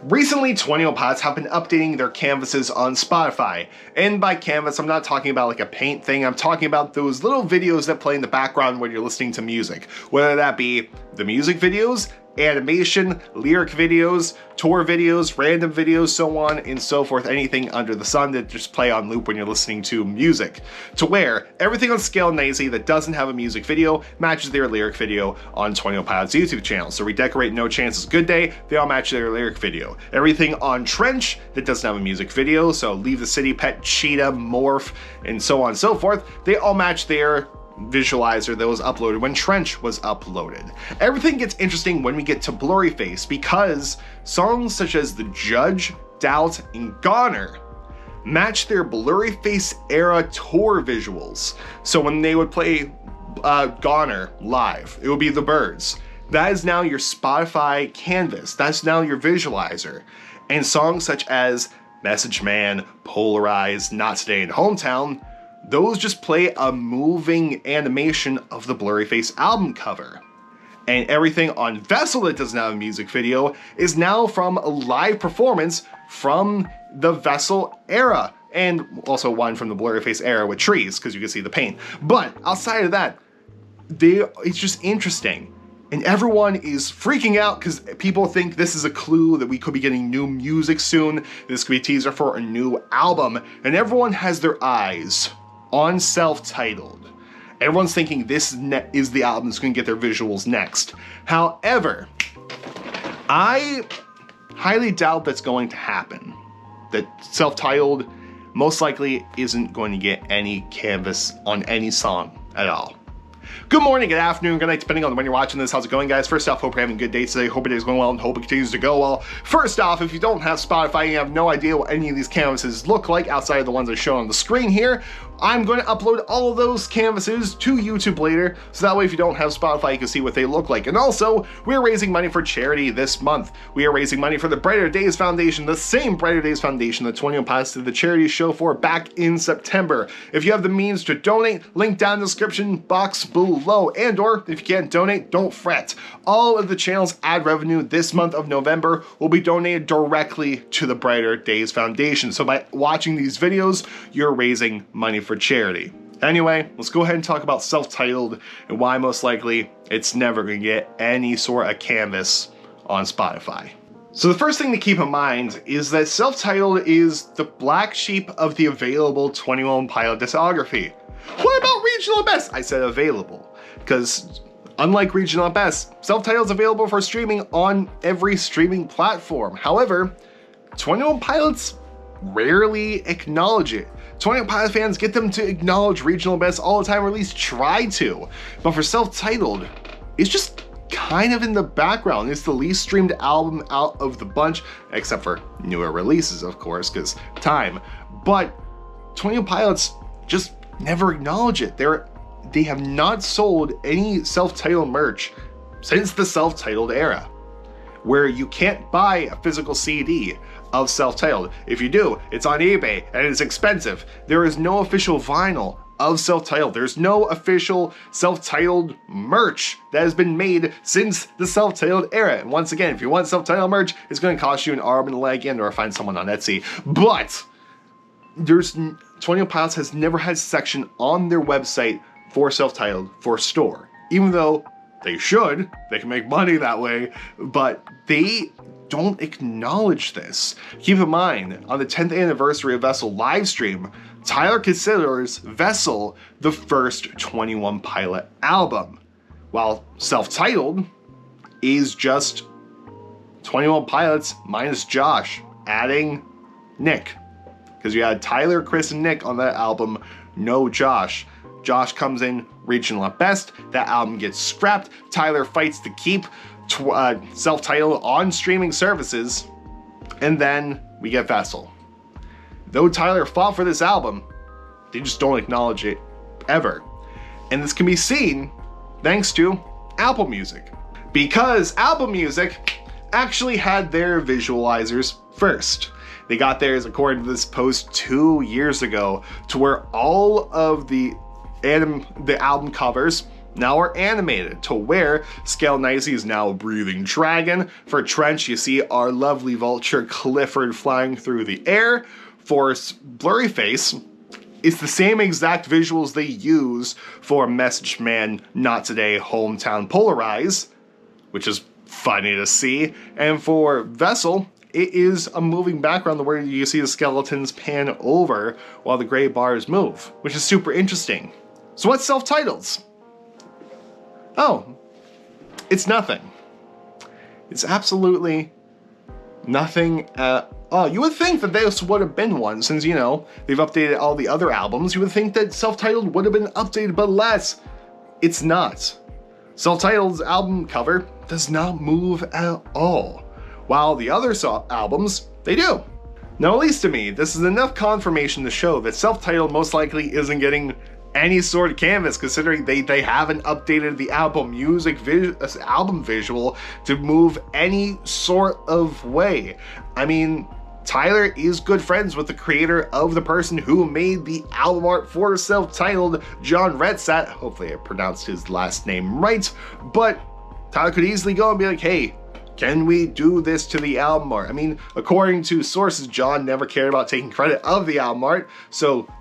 Recently, 21 Pilots have been updating their canvases on Spotify. And by canvas, I'm not talking about like a paint thing, I'm talking about those little videos that play in the background when you're listening to music. Whether that be the music videos, animation, lyric videos, tour videos, random videos, so on and so forth, anything under the sun that just play on loop when you're listening to music. To where everything on Scale Nicely that doesn't have a music video matches their lyric video on 21 Pilots YouTube channel. So Redecorate, No Chances, Good Day, they all match their lyric video. Everything on Trench that doesn't have a music video, so Leave the City, Pet, Cheetah, Morph, and so on and so forth, they all match their visualizer that was uploaded when Trench was uploaded. Everything gets interesting when we get to Blurryface because songs such as The Judge, Doubt, and Goner match their Blurryface era tour visuals. So when they would play Goner live, it would be The Birds. That is now your Spotify canvas. That's now your visualizer. And songs such as Message Man, Polarized, Not Today, and Hometown, those just play a moving animation of the Blurryface album cover. And everything on Vessel that doesn't have a music video is now from a live performance from the Vessel era. And also one from the Blurryface era with trees, because you can see the paint. But outside of that, it's just interesting. And everyone is freaking out because people think this is a clue that we could be getting new music soon. This could be a teaser for a new album. And everyone has their eyes on Self-Titled. Everyone's thinking this is the album that's going to get their visuals next. However, I highly doubt that's going to happen. That Self-Titled most likely isn't going to get any canvas on any song at all. Good morning, good afternoon, good night, depending on when you're watching this. How's it going, guys? First off, hope you're having a good day today. Hope your day's going well and hope it continues to go well. First off, if you don't have Spotify and you have no idea what any of these canvases look like outside of the ones I show on the screen here, I'm going to upload all of those canvases to YouTube later, so that way if you don't have Spotify, you can see what they look like. And also, we're raising money for charity this month. We are raising money for the Brighter Days Foundation, the same Brighter Days Foundation that 21 Pilots did the charity show for back in September. If you have the means to donate, link down in the description box below. And or, if you can't donate, don't fret. All of the channel's ad revenue this month of November will be donated directly to the Brighter Days Foundation. So by watching these videos, you're raising money for charity. Anyway, let's go ahead and talk about Self-Titled and why most likely it's never going to get any sort of canvas on Spotify. So the first thing to keep in mind is that Self-Titled is the black sheep of the available 21 Pilot discography. What about Regional Best? I said available, because unlike Regional Best, Self-Titled is available for streaming on every streaming platform. However, 21 Pilots rarely acknowledge it. 21 Pilot fans get them to acknowledge Regional Best all the time, or at least try to. But for Self-Titled, it's just kind of in the background. It's the least streamed album out of the bunch, except for newer releases, of course, because time. But 21 Pilots just never acknowledge it. They have not sold any Self-Titled merch since the Self-Titled era, where you can't buy a physical CD of Self-Titled. If you do, it's on eBay and it's expensive. There is no official vinyl of Self-Titled. There's no official Self-Titled merch that has been made since the Self-Titled era. And once again, if you want Self-Titled merch, it's going to cost you an arm and a leg and or find someone on Etsy. But 21 Pilots has never had a section on their website for Self-Titled for store, even though they should. They can make money that way, but they don't acknowledge this. Keep in mind, on the 10th anniversary of Vessel livestream, Tyler considers Vessel the first 21 Pilot album, while Self-Titled is just 21 Pilots minus Josh, adding Nick. Because you had Tyler, Chris, and Nick on that album, no Josh. Josh comes in Regional at Best, that album gets scrapped, Tyler fights to keep Self-Titled on streaming services, and then we get Vessel. Though Tyler fought for this album, they just don't acknowledge it ever. And this can be seen thanks to Apple Music, because Apple Music actually had their visualizers first. They got theirs, according to this post, 2 years ago, to where all of the album covers now are animated, to where Scale Nicey is now a breathing dragon. For Trench, you see our lovely vulture Clifford flying through the air. For Blurryface, it's the same exact visuals they use for Message Man, Not Today, Hometown Polarize, which is funny to see. And for Vessel, it is a moving background where you see the skeletons pan over while the gray bars move, which is super interesting. So what's self-titles? Oh, it's nothing. It's absolutely nothing at all. You would think that this would have been one, since, you know, they've updated all the other albums. You would think that self-titled would have been updated, but alas, it's not. Self-titled's album cover does not move at all, while the other albums, they do. Now, at least to me, this is enough confirmation to show that self-titled most likely isn't getting any sort of canvas, considering they haven't updated the album album visual to move any sort of way. I mean, Tyler is good friends with the creator of the person who made the album art for self-titled, John Redsat. Hopefully I pronounced his last name right, but Tyler could easily go and be like, hey, can we do this to the album art? I mean, according to sources, John never cared about taking credit of the album art, so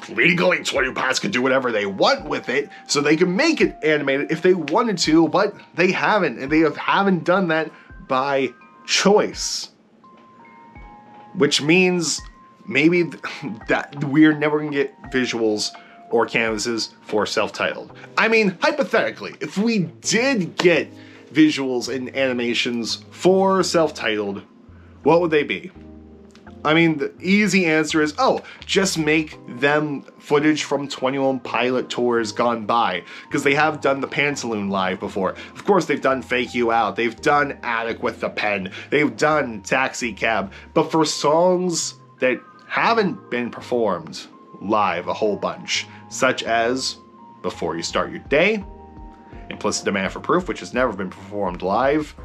legally 21 Pilots could do whatever they want with it, so they can make it animated if they wanted to, but they haven't, and they haven't done that by choice. Which means maybe that we're never gonna get visuals or canvases for self-titled. I mean, hypothetically, if we did get visuals and animations for self-titled, what would they be? I mean, the easy answer is, oh, just make them footage from 21 Pilot tours gone by, because they have done the Pantaloon live before. Of course, they've done Fake You Out, they've done Attic with the Pen, they've done Taxi Cab, but for songs that haven't been performed live a whole bunch, such as Before You Start Your Day, Implicit Demand for Proof, which has never been performed live,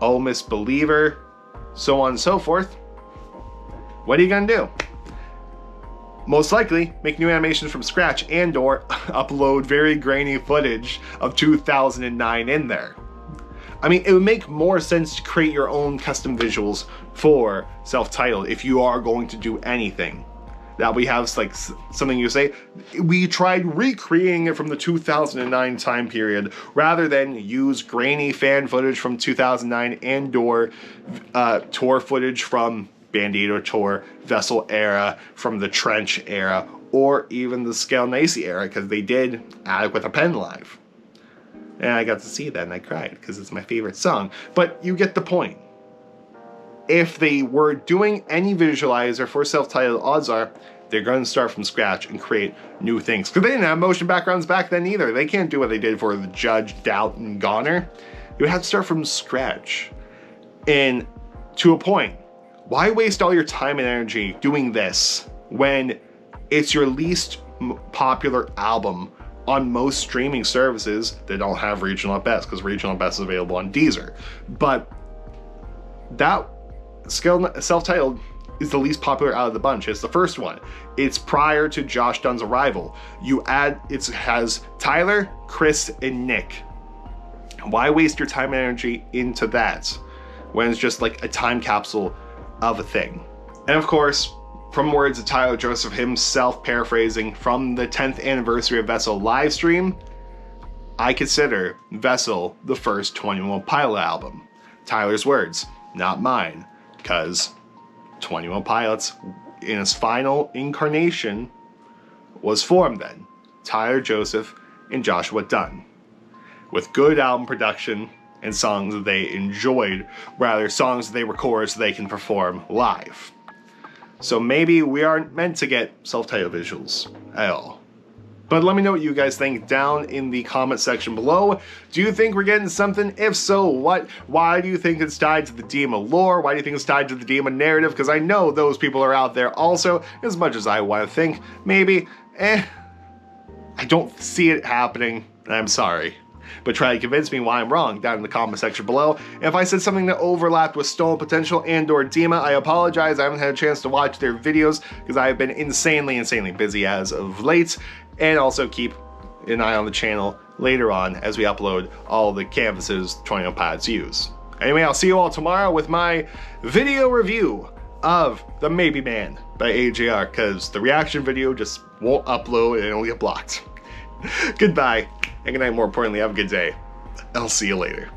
Oh Miss Believer, so on and so forth. What are you gonna do? Most likely, make new animations from scratch and/or upload very grainy footage of 2009 in there. I mean, it would make more sense to create your own custom visuals for self-titled if you are going to do anything. That we have like something you say, we tried recreating it from the 2009 time period rather than use grainy fan footage from 2009 and/or tour footage from Bandito Tour, Vessel era, from the Trench era, or even the Scale Nicey era, because they did Attic with a Pen live. And I got to see that and I cried, because it's my favorite song. But you get the point. If they were doing any visualizer for self-titled, odds are they're going to start from scratch and create new things. Because they didn't have motion backgrounds back then either. They can't do what they did for The Judge, Doubt, and Goner. You would have to start from scratch. And to a point, why waste all your time and energy doing this when it's your least popular album on most streaming services that don't have regional at best, because regional at best is available on Deezer. But that self-titled is the least popular out of the bunch. It's the first one. It's prior to Josh Dunn's arrival. It has Tyler, Chris, and Nick. Why waste your time and energy into that when it's just like a time capsule of a thing? And of course, from words of Tyler Joseph himself paraphrasing from the 10th anniversary of Vessel live stream, I consider Vessel the first 21 Pilot album. Tyler's words, not mine, because 21 Pilots in its final incarnation was formed then. Tyler Joseph and Joshua Dunn, with good album production and songs that they enjoyed, rather songs that they record so they can perform live. So maybe we aren't meant to get self-titled visuals at all. But let me know what you guys think down in the comment section below. Do you think we're getting something? If so, what? Why do you think it's tied to the Dema lore? Why do you think it's tied to the Dema narrative? Because I know those people are out there also, as much as I want to think, maybe, I don't see it happening, and I'm sorry. But try to convince me why I'm wrong down in the comment section below. And if I said something that overlapped with Stolen Potential and/or Dema, I apologize. I haven't had a chance to watch their videos because I have been insanely busy as of late. And also keep an eye on the channel later on as we upload all the canvases Tornado Pods use. Anyway, I'll see you all tomorrow with my video review of The Maybe Man by AJR, because the reaction video just won't upload and it'll get blocked. Goodbye, and good night. More importantly, have a good day. I'll see you later.